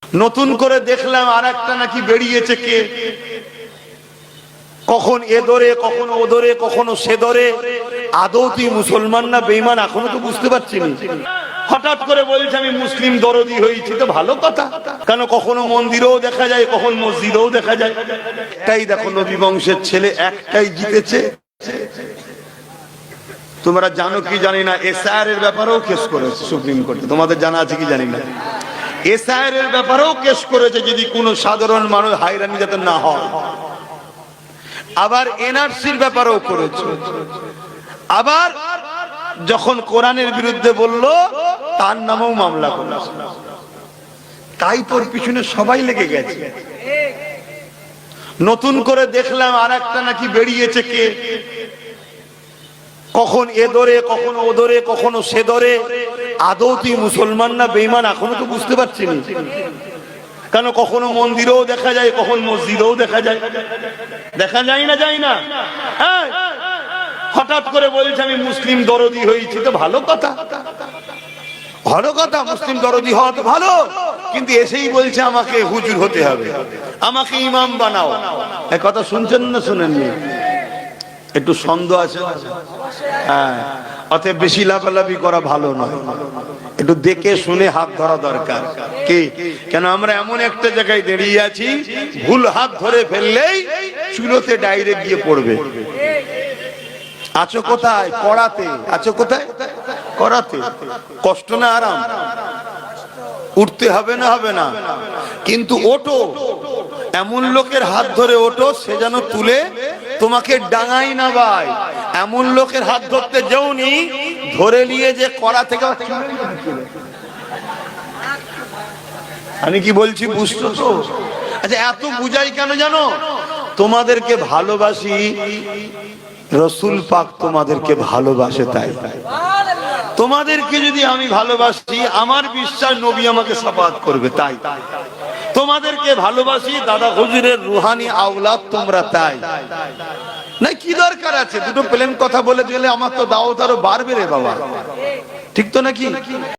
নতুন করে দেখলাম আর একটা নাকি বেরিয়েছে, কে কখন এ ধরে কখন ও ধরে কখনো সে ধরে। আদৌ তুই মুসলমান না বেঈমান এখনো তো বুঝতে পারছি না। হঠাৎ করে বলছে আমি মুসলিম দরদি হয়েছি, তো ভালো কথা, কেন কখনো মন্দিরেও দেখা যায় কখন মসজিদেও দেখা যায়। একটাই দেখো নবী বংশের ছেলে একটাই জিতেছে। তোমরা জানো কি জানি না, এসআইআর এর ব্যাপারেও কেস করেছে সুপ্রিম কোর্টে, তোমাদের জানা আছে কি জানি না। এসআইআর এর ব্যাপারেও কেস করেছে, যদি কোনো সাধারণ মানুষ হয়রানি যাতে না হয়। আবার এনআরসির ব্যাপারেও করেছে। আবার যখন কোরআনের বিরুদ্ধে বলল তার নামেও মামলা করেছে। তাই তোর পিছনে সবাই লেগে গেছে। নতুন করে দেখলাম আর একটা নাকি বেরিয়েছে, কে কখন এ ধরে কখন ও ধরে কখনো সে ধরে। আদৌ তুই মুসলমান না বেঈমান এখনো তো বুঝতে পারছি না। কেন কখনো মন্দিরেও দেখা যায় কখন মসজিদেও দেখা যায়। দেখা যায় না, যায় না। হঠাৎ করে বলছে আমি মুসলিম দরদি হয়েছি, তো ভালো কথা, ভালো কথা, মুসলিম দরদি হওয়া তো ভালো। কিন্তু এসেই বলছে আমাকে হুজুর হতে হবে, আমাকে ইমাম বানাও। এই কথা শুনছেন না শুনেননি? একটু সন্দেহ আছে। হ্যাঁ, অতএব বেশি লাফালাফি করা ভালো নয়। একটু দেখে শুনে হাত ধরা দরকার। কি কেন আমরা এমন একটা জায়গায় দাঁড়িয়ে আছি, ভুল হাত ধরে ফেললেই চুলোতে ডাইরেক্ট গিয়ে পড়বে। আছো কোথায়? কড়াতে। আছো কোথায়? কড়াতে। কষ্ট না আরাম? উঠতে হবে না? হবে না, কিন্তু ওঠো। এমন লোকের হাত ধরে ওঠো সে যেন তুলে তোমাকে ডাঙাই না ভাই। এমন লোকের হাত ধরতে যাওনি ধরে নিয়ে যে কড়া থেকে। আমি কি বলছি বুঝছো তো? আচ্ছা, এত বুঝাই কেন জানো? তোমাদেরকে ভালোবাসি, রসুল পাক তোমাদেরকে ভালোবাসে। তাই তোমাদেরকে যদি আমি ভালোবাসি, আমার বিশ্বাস নবী আমাকে সাফাত করবে। তাই তোমাদেরকে ভালোবাসি, দাদা হুজুরের রুহানি আওলাদ তোমরা। তাই না, কি দরকার আছে দুটো প্লেন কথা বলে দিলে? আমার তো দাওয়াত আরো বাড়বে রে বাবা, ঠিক তো নাকি?